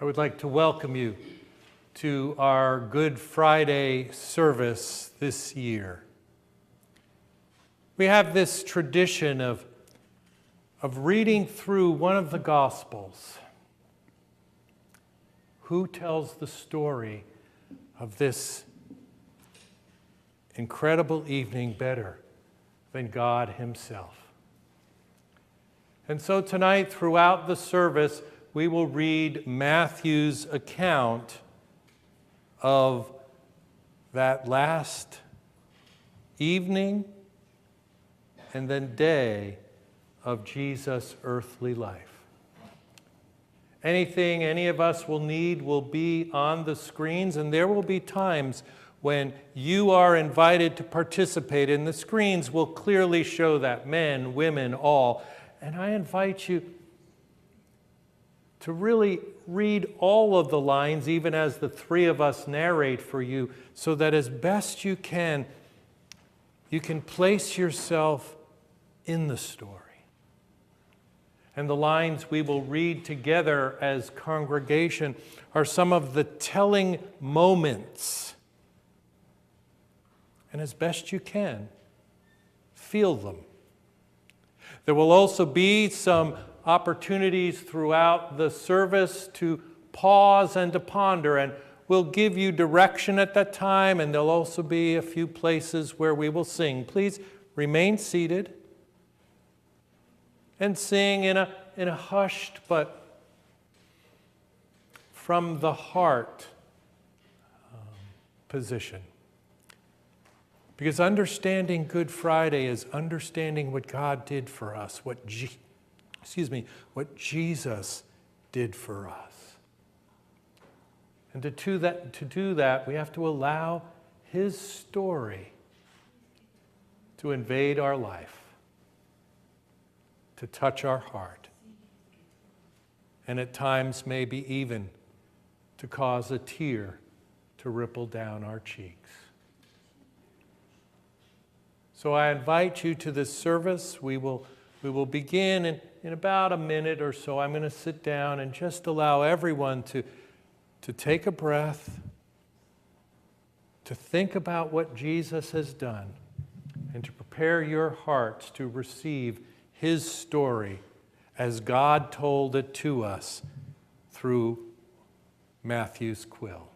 would like to welcome you to our Good Friday service this year. We have this tradition of reading through one of the Gospels. Who tells the story of this incredible evening better than God Himself? And so tonight, throughout the service, we will read Matthew's account of that last evening and then day of Jesus' earthly life. Anything any of us will need will be on the screens, and there will be times when you are invited to participate, and the screens will clearly show that, men, women, all. And I invite you to really read all of the lines, even as the three of us narrate for you, so that as best you can place yourself in the story. And the lines we will read together as congregation are some of the telling moments. And as best you can, feel them. There will also be some opportunities throughout the service to pause and to ponder, and we'll give you direction at that time, and there'll also be a few places where we will sing. Please remain seated and sing in a hushed but from the heart position. Because understanding Good Friday is understanding what God did for us, what Jesus did for us. And to do that, we have to allow His story to invade our life, to touch our heart, and at times maybe even to cause a tear to ripple down our cheeks. So I invite you to this service. We will begin in about a minute or so. I'm going to sit down and just allow everyone to take a breath, to think about what Jesus has done, and to prepare your hearts to receive His story as God told it to us through Matthew's quill.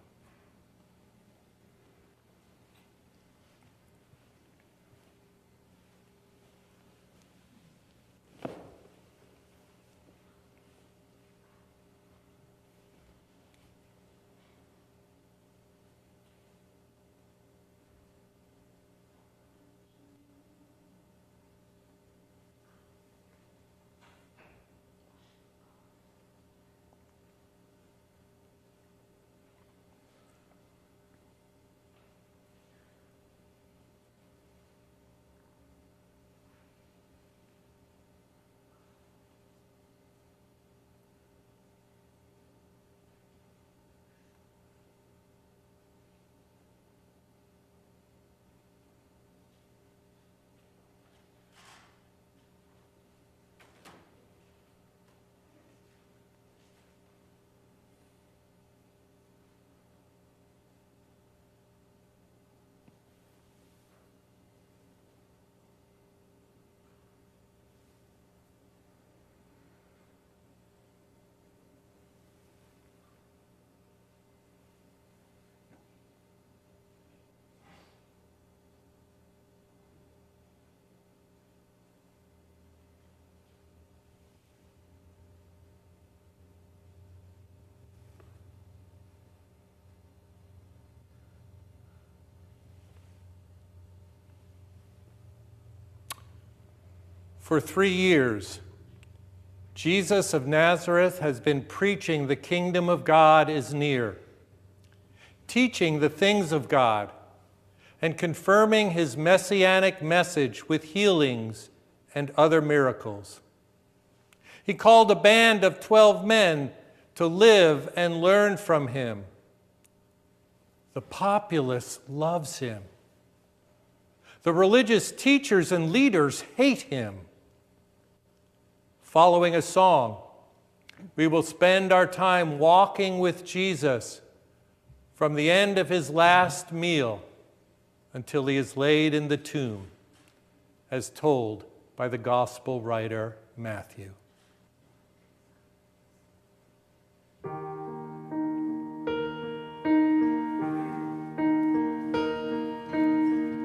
For 3 years, Jesus of Nazareth has been preaching the kingdom of God is near, teaching the things of God, and confirming His messianic message with healings and other miracles. He called a band of 12 men to live and learn from Him. The populace loves Him. The religious teachers and leaders hate Him. Following a song, We will spend our time walking with Jesus from the end of his last meal until he is laid in the tomb, as told by the gospel writer Matthew.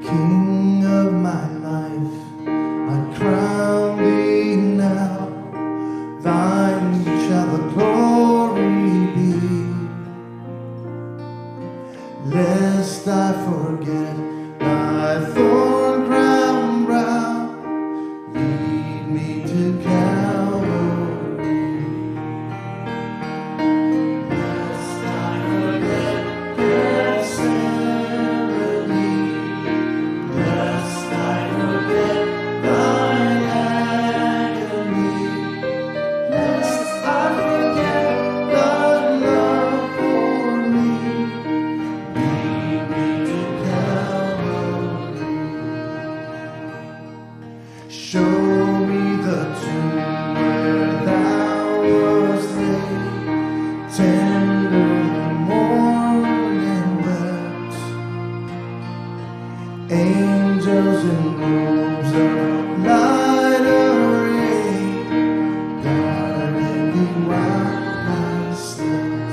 King of my life, I crown thee now. Thine shall the glory be. Lest I forget thy thorn crown brow, lead me to Calvary. Lest I forget Gethsemane, lest I forget thine agony, lest I forget thy love for me. Lead me to Calvary. Show me the tomb where thou wast laid, tenderly mourned and wept. Angels in robes of light arrayed, guarded thee while I slept.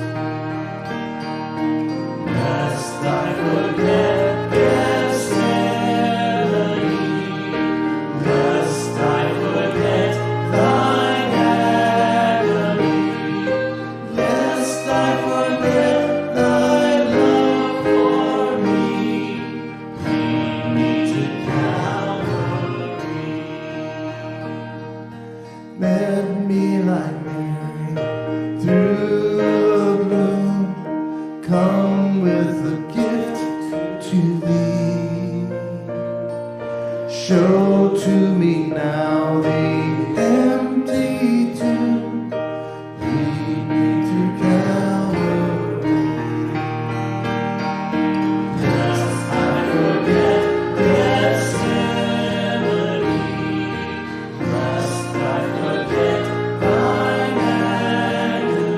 Lest I forget Gethsemane, lest I forget thine agony, lest I forget thy love for me. Lead me to Calvary. Met me like Mary through the gloom. Come with the gift to thee. Show to me now the empty tomb. Lead me to Calvary. Lest I forget Gethsemane, lest I forget thine agony,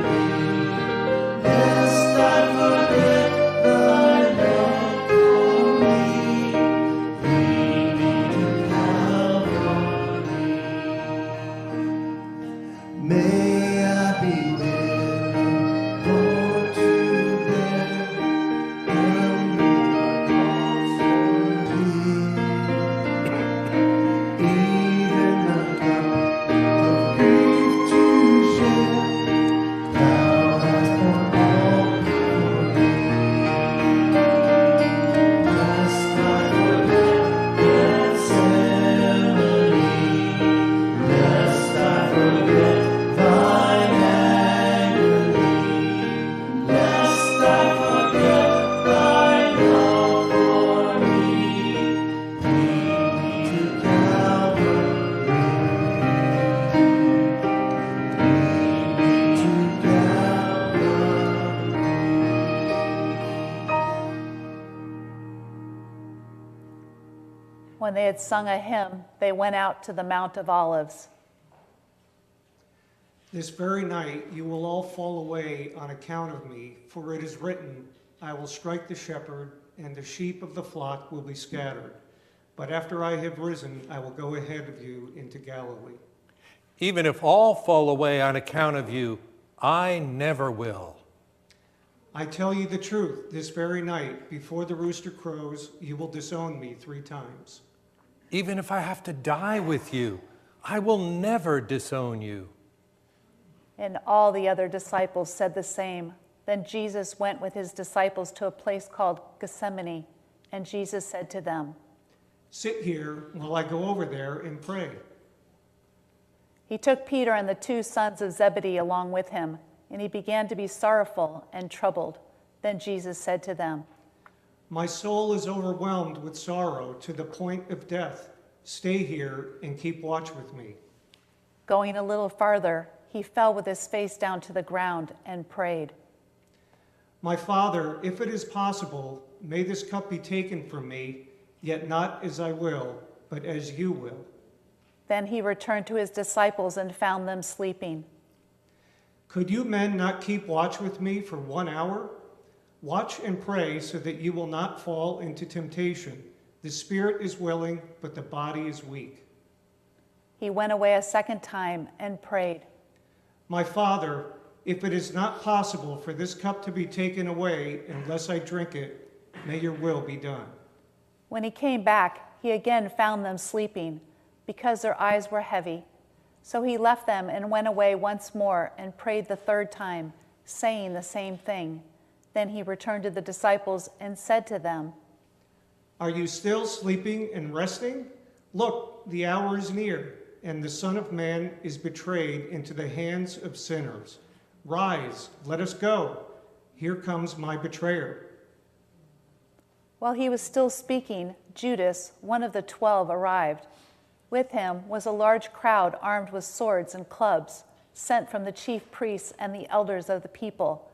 lest I forget thy love for me. Lead me to Calvary. May I be willing, Lord, to bear and my cross for thee. Even the cup of grief to share, thou hast poured all for me. Lest I forget Gethsemane, lest I forget thine agony, lest I forget thy love for me. Lead me to Calvary. Lead me to Calvary. When they had sung a hymn, they went out to the Mount of Olives. This very night you will all fall away on account of me, for it is written, I will strike the shepherd, and the sheep of the flock will be scattered. But after I have risen, I will go ahead of you into Galilee. Even if all fall away on account of you, I never will. I tell you the truth, this very night, before the rooster crows, you will disown me 3 times. Even if I have to die with you, I will never disown you. And all the other disciples said the same. Then Jesus went with his disciples to a place called Gethsemane, and Jesus said to them, Sit here while I go over there and pray. He took Peter and the 2 sons of Zebedee along with him, and he began to be sorrowful and troubled. Then Jesus said to them, My soul is overwhelmed with sorrow to the point of death. Stay here and keep watch with me. Going a little farther, he fell with his face down to the ground and prayed, My Father, if it is possible, may this cup be taken from me, yet not as I will, but as you will. Then he returned to his disciples and found them sleeping. Could you men not keep watch with me for 1 hour? Watch and pray so that you will not fall into temptation. The spirit is willing, but the body is weak. He went away a second time and prayed, My Father, if it is not possible for this cup to be taken away unless I drink it, may your will be done. When he came back, he again found them sleeping, because their eyes were heavy. So he left them and went away once more and prayed the third time, saying the same thing. Then he returned to the disciples and said to them, Are you still sleeping and resting? Look, the hour is near, and the Son of Man is betrayed into the hands of sinners. Rise, let us go. Here comes my betrayer. While he was still speaking, Judas, one of the 12, arrived. With him was a large crowd armed with swords and clubs, sent from the chief priests and the elders of the people.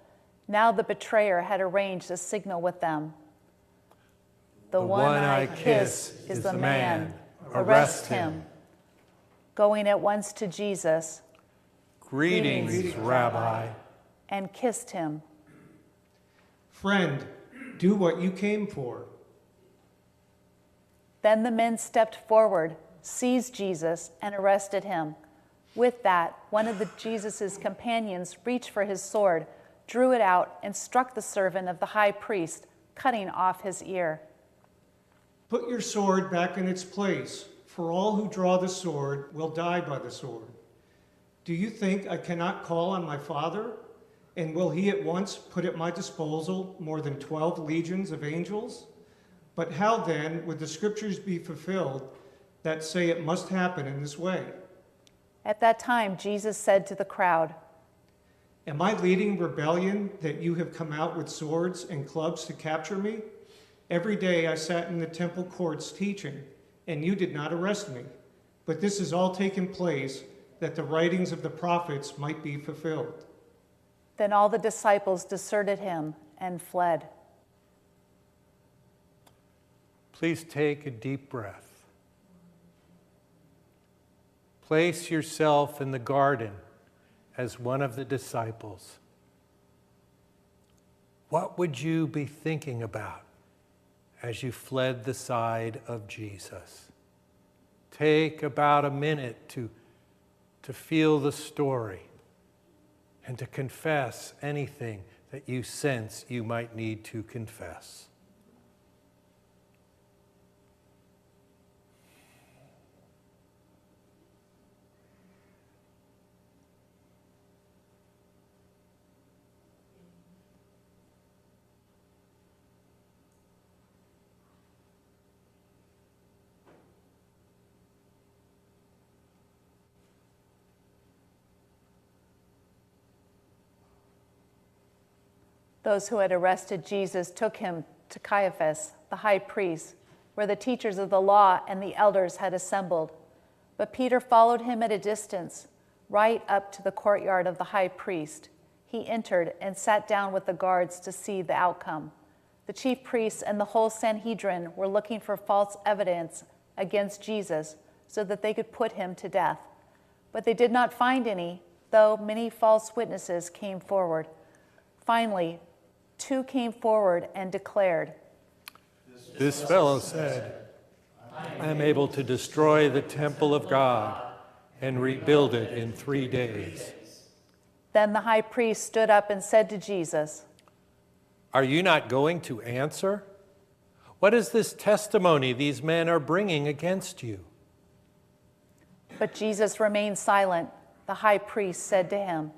Now the betrayer had arranged a signal with them. The one I kiss is the man. Arrest him. Going at once to Jesus, Greetings, Rabbi. and kissed him. Friend, do what you came for. Then the men stepped forward, seized Jesus, and arrested him. With that, one of Jesus' companions reached for his sword, drew it out, and struck the servant of the high priest, cutting off his ear. Put your sword back in its place, for all who draw the sword will die by the sword. Do you think I cannot call on my Father? And will he at once put at my disposal more than 12 legions of angels? But how then would the scriptures be fulfilled that say it must happen in this way? At that time, Jesus said to the crowd, Am I leading rebellion that you have come out with swords and clubs to capture me? Every day I sat in the temple courts teaching, and you did not arrest me. But this has all taken place that the writings of the prophets might be fulfilled. Then all the disciples deserted him and fled. Please take a deep breath. Place yourself in the garden as one of the disciples. What would you be thinking about as you fled the side of Jesus? Take about a minute to feel the story and to confess anything that you sense you might need to confess. Those who had arrested Jesus took him to Caiaphas, the high priest, where the teachers of the law and the elders had assembled. But Peter followed him at a distance, right up to the courtyard of the high priest. He entered and sat down with the guards to see the outcome. The chief priests and the whole Sanhedrin were looking for false evidence against Jesus so that they could put him to death. But they did not find any, though many false witnesses came forward. Finally, 2 came forward and declared, This fellow said, I am able to destroy the temple of God and rebuild it in 3 days. Then the high priest stood up and said to Jesus, Are you not going to answer? What is this testimony these men are bringing against you? But Jesus remained silent. The high priest said to him,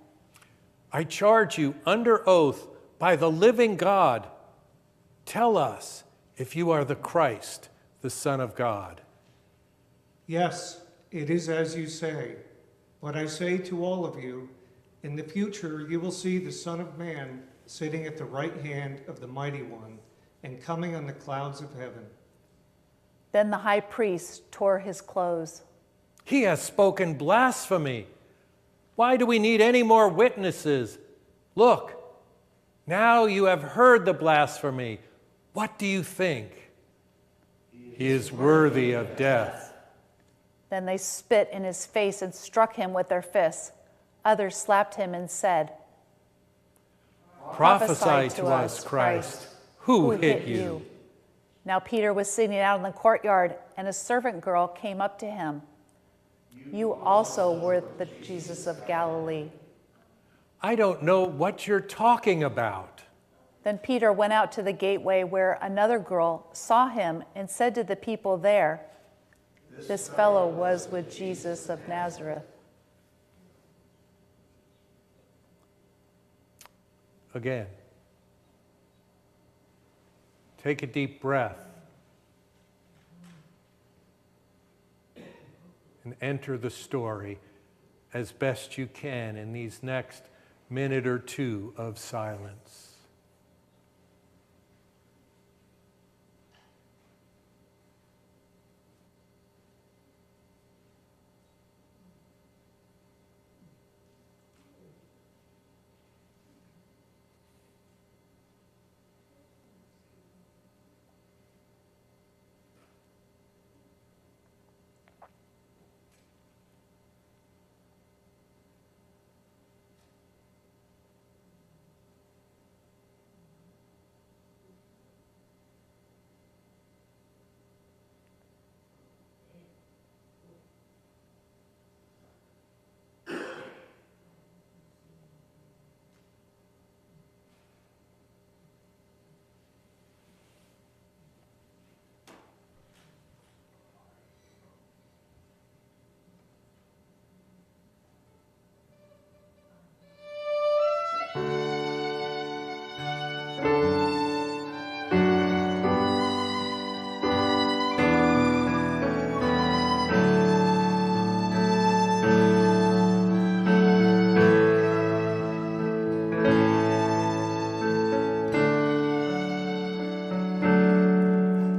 I charge you under oath by the living God. Tell us if you are the Christ, the Son of God. Yes, it is as you say. But I say to all of you, in the future you will see the Son of Man sitting at the right hand of the Mighty One and coming on the clouds of heaven. Then the high priest tore his clothes. He has spoken blasphemy. Why do we need any more witnesses? Look, now you have heard the blasphemy. What do you think? He is worthy of death. Then they spit in his face and struck him with their fists. Others slapped him and said, Prophesy to us, Christ. Who hit you? Now Peter was sitting out in the courtyard, and a servant girl came up to him. You also were the Jesus of Galilee. I don't know what you're talking about. Then Peter went out to the gateway where another girl saw him and said to the people there, This fellow was with Jesus of Nazareth. Again, take a deep breath and enter the story as best you can in these next minute or two of silence.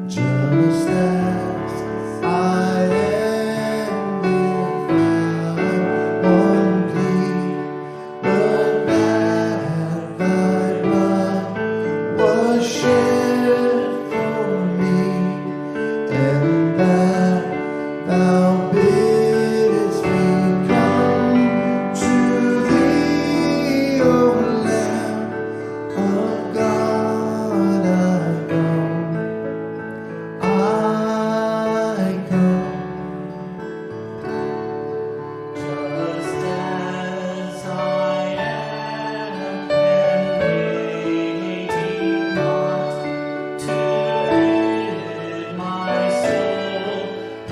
Just as I am without one plea, but that thy blood was shed for me, and that thou bidst me come to thee, O Lamb of God, I come. I come, just as I am, and waiting not to rid my soul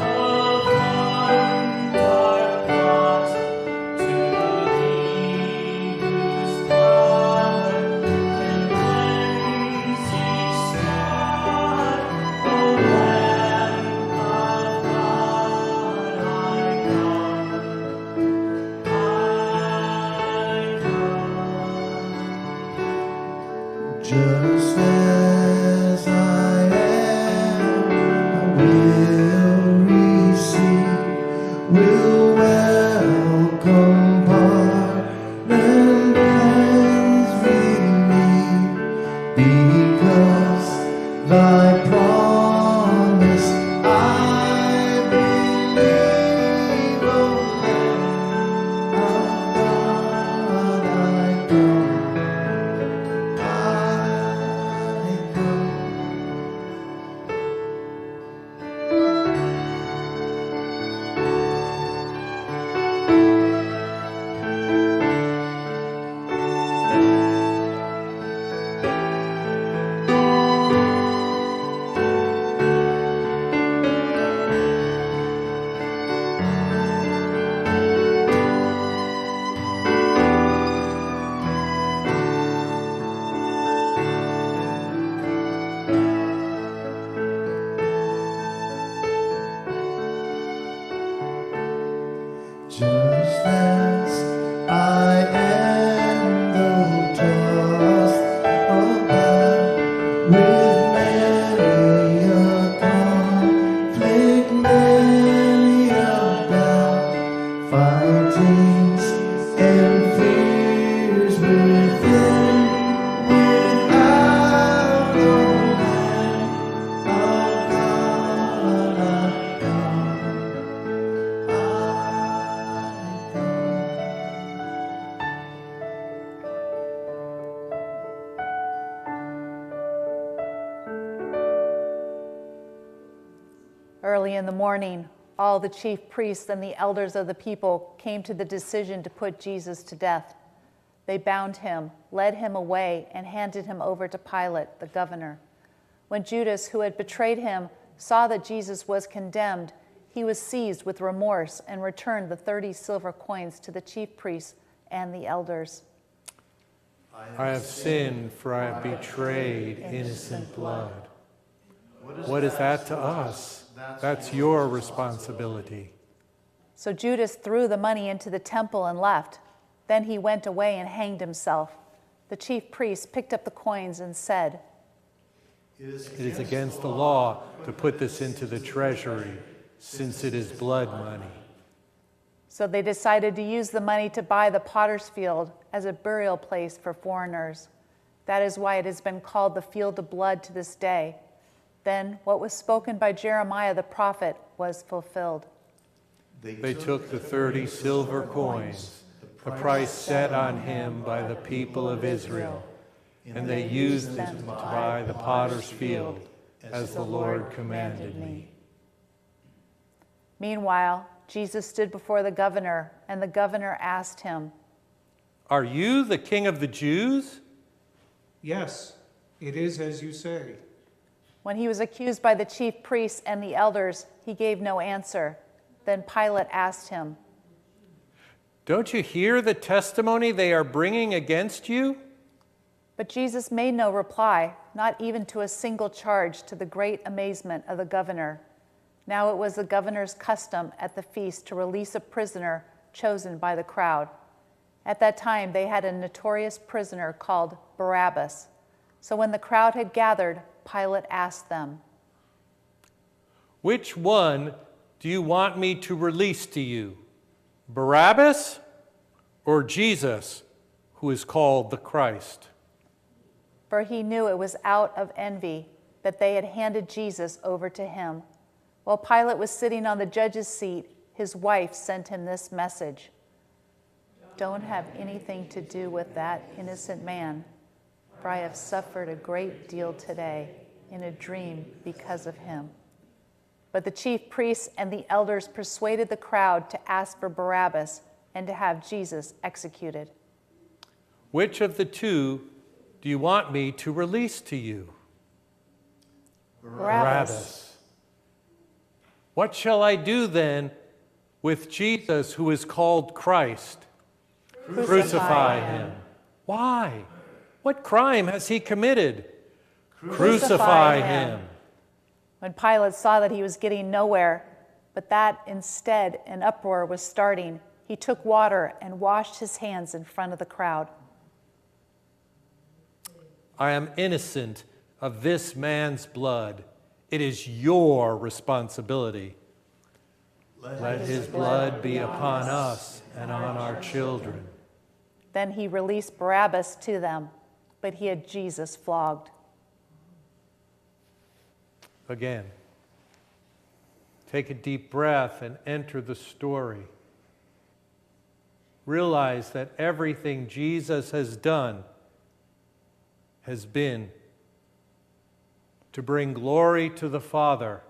of one dark thought, to thee whose blood can cleanse each spot. O Lamb of God, I come, just as I am, I will receive, will welcome, pardon, cleanse, redeem, because thy promise I believe, O Lamb of God, I come. I come. Just as I am, though tossed about with many a conflict, many a doubt, fightings and fears within, without, O Lamb of God, I come. I come. Early in the morning, all the chief priests and the elders of the people came to the decision to put Jesus to death. They bound him, led him away, and handed him over to Pilate, the governor. When Judas, who had betrayed him, saw that Jesus was condemned, he was seized with remorse and returned the 30 silver coins to the chief priests and the elders. I have sinned, for I have betrayed innocent blood. What is that to us? That's your responsibility. So Judas threw the money into the temple and left. Then he went away and hanged himself. The chief priests picked up the coins and said, It is against the law to put this into the treasury, since it is blood money. So they decided to use the money to buy the potter's field as a burial place for foreigners. That is why it has been called the field of blood to this day. Then what was spoken by Jeremiah the prophet was fulfilled. They took the 30 silver coins, the price set on him by the people of Israel, and they used them to buy the potter's field, as the Lord commanded me. Meanwhile, Jesus stood before the governor, and the governor asked him, Are you the king of the Jews? Yes, it is as you say. When he was accused by the chief priests and the elders, he gave no answer. Then Pilate asked him, Don't you hear the testimony they are bringing against you? But Jesus made no reply, not even to a single charge, to the great amazement of the governor. Now it was the governor's custom at the feast to release a prisoner chosen by the crowd. At that time, they had a notorious prisoner called Barabbas. So when the crowd had gathered, Pilate asked them, Which one do you want me to release to you, Barabbas or Jesus, who is called the Christ? For he knew it was out of envy that they had handed Jesus over to him. While Pilate was sitting on the judge's seat, his wife sent him this message: Don't have anything to do with that innocent man, for I have suffered a great deal today in a dream because of him. But the chief priests and the elders persuaded the crowd to ask for Barabbas and to have Jesus executed. Which of the two do you want me to release to you? Barabbas. What shall I do then with Jesus, who is called Christ? Crucify him. Why? What crime has he committed? Crucify him. When Pilate saw that he was getting nowhere, but that instead an uproar was starting, he took water and washed his hands in front of the crowd. I am innocent of this man's blood. It is your responsibility. Let his blood be upon us and on our children. Then he released Barabbas to them, but he had Jesus flogged. Again, take a deep breath and enter the story. Realize that everything Jesus has done has been to bring glory to the Father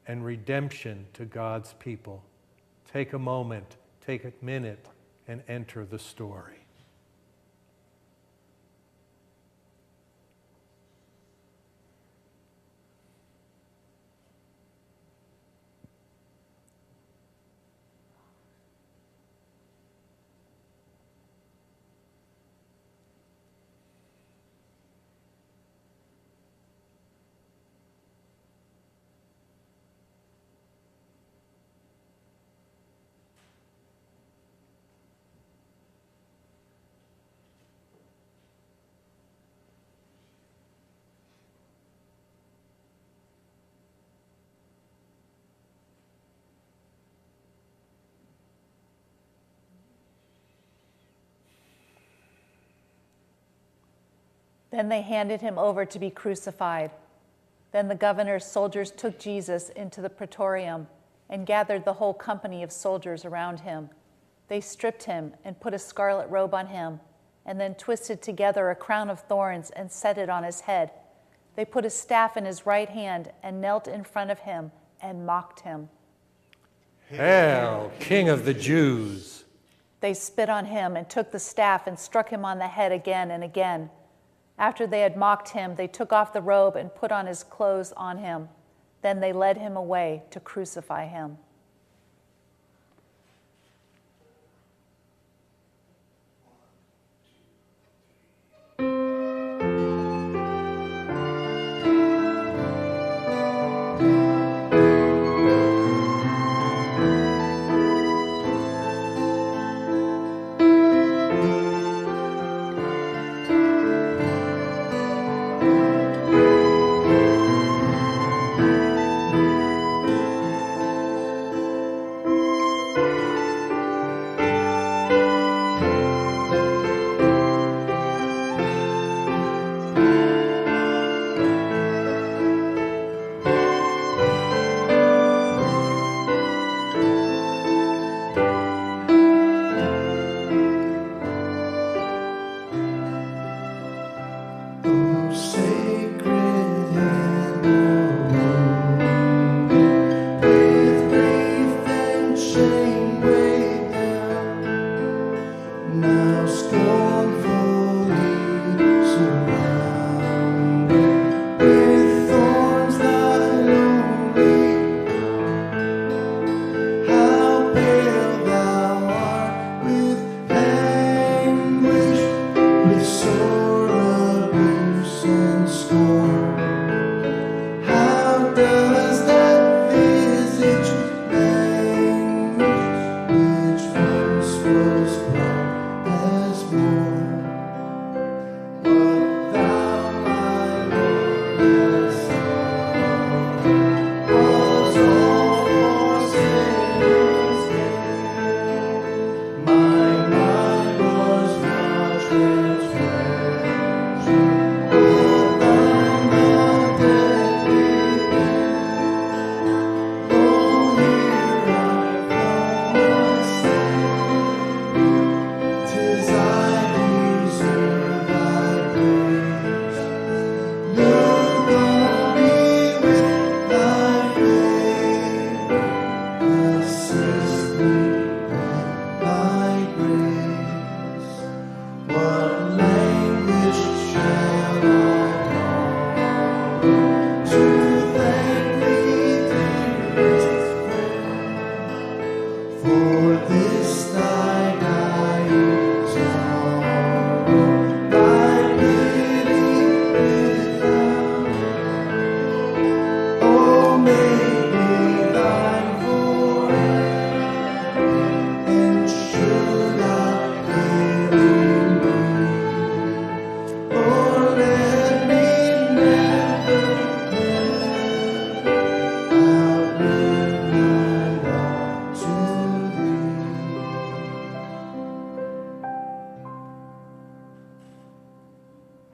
and redemption to God's people. Take a moment, take a minute, and enter the story. Then they handed him over to be crucified. Then the governor's soldiers took Jesus into the praetorium and gathered the whole company of soldiers around him. They stripped him and put a scarlet robe on him, and then twisted together a crown of thorns and set it on his head. They put a staff in his right hand and knelt in front of him and mocked him. Hail, King of the Jews! They spit on him and took the staff and struck him on the head again and again. After they had mocked him, they took off the robe and put on his clothes on him. Then they led him away to crucify him.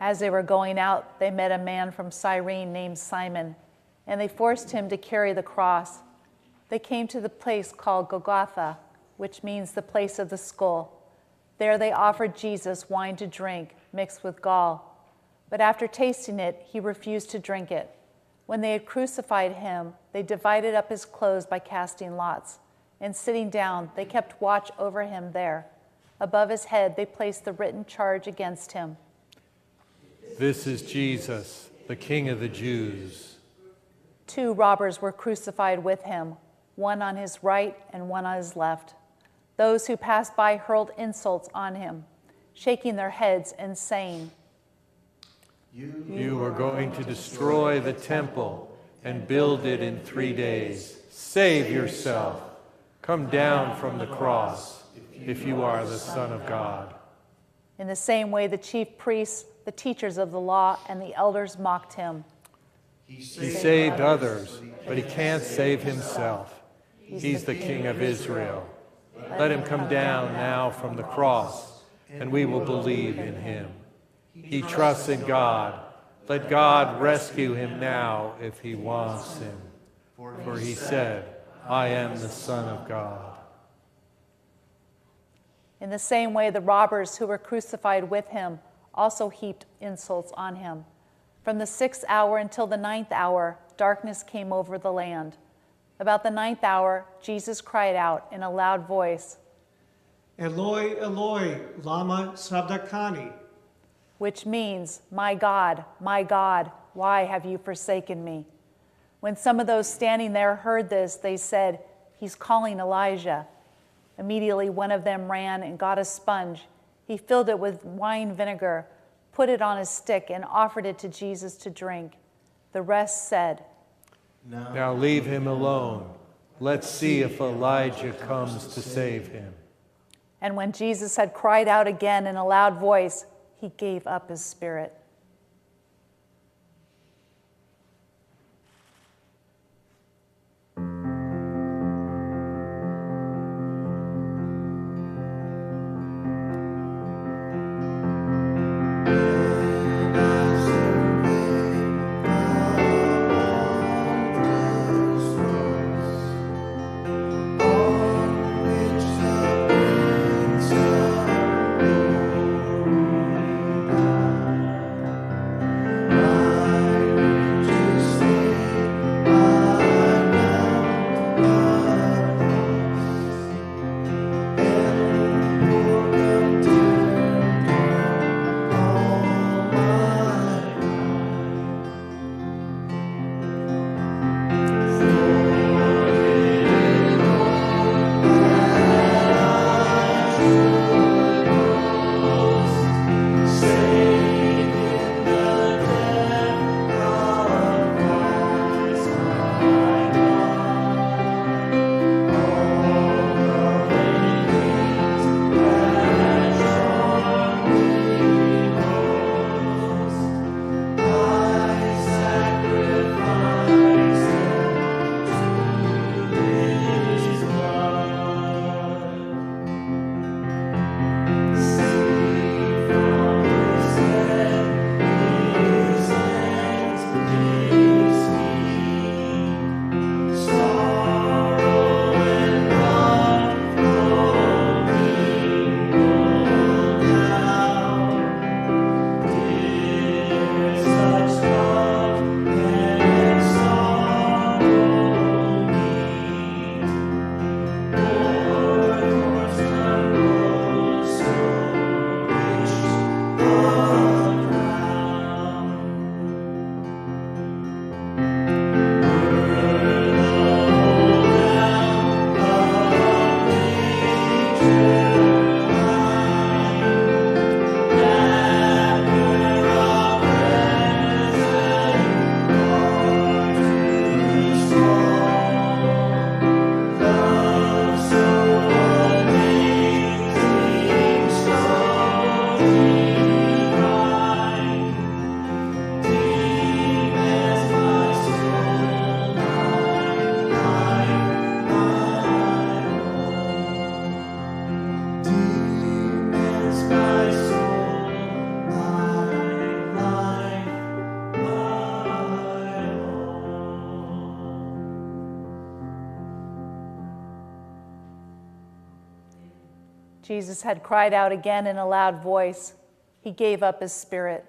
As they were going out, they met a man from Cyrene named Simon, and they forced him to carry the cross. They came to the place called Golgotha, which means the place of the skull. There they offered Jesus wine to drink, mixed with gall. But after tasting it, he refused to drink it. When they had crucified him, they divided up his clothes by casting lots. And sitting down, they kept watch over him there. Above his head, they placed the written charge against him. This is Jesus, the King of the Jews. 2 robbers were crucified with him, one on his right and one on his left. Those who passed by hurled insults on him, shaking their heads and saying, You are going to destroy the temple and build it in 3 days. Save yourself. Come down from the cross if you are the Son of God. In the same way, the chief priests, the teachers of the law, and the elders mocked him. He saved others, but he can't save himself. He's the King of Israel. Let him come down now from the cross, and we will believe in him. He trusts in God. Let God rescue him now if he wants him. For he said, I am the Son of God. In the same way, the robbers who were crucified with him also heaped insults on him. From the 6th hour until the 9th hour, darkness came over the land. About the 9th hour, Jesus cried out in a loud voice, Eloi, Eloi, lama sabachthani, which means, my God, why have you forsaken me? When some of those standing there heard this, they said, he's calling Elijah. Immediately one of them ran and got a sponge. He filled it with wine vinegar, put it on a stick, and offered it to Jesus to drink. The rest said, Now leave him alone. Let's see if Elijah comes to save him. And when Jesus had cried out again in a loud voice, he gave up his spirit. Jesus had cried out again in a loud voice. He gave up his spirit.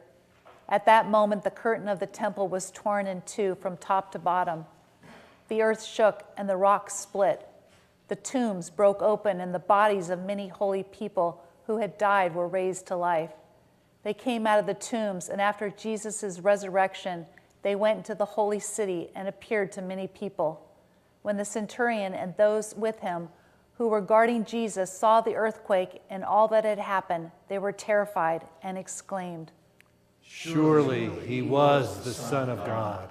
At that moment, the curtain of the temple was torn in two from top to bottom. The earth shook and the rocks split. The tombs broke open and the bodies of many holy people who had died were raised to life. They came out of the tombs, and after Jesus' resurrection, they went into the holy city and appeared to many people. When the centurion and those with him who were guarding Jesus saw the earthquake and all that had happened, they were terrified and exclaimed, Surely he was the Son of God.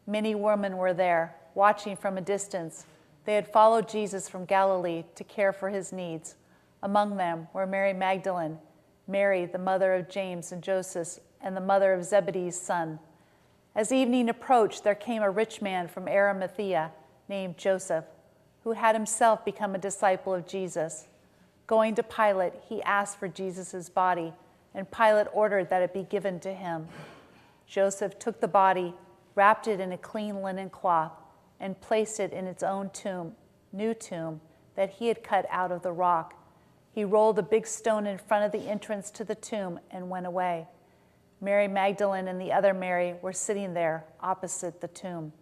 Many women were there, watching from a distance. They had followed Jesus from Galilee to care for his needs. Among them were Mary Magdalene, Mary, the mother of James and Joseph, and the mother of Zebedee's son. As evening approached, there came a rich man from Arimathea named Joseph, who had himself become a disciple of Jesus. Going to Pilate, he asked for Jesus' body, and Pilate ordered that it be given to him. Joseph took the body, wrapped it in a clean linen cloth, and placed it in its own new tomb that he had cut out of the rock. He rolled a big stone in front of the entrance to the tomb and went away. Mary Magdalene and the other Mary were sitting there opposite the tomb.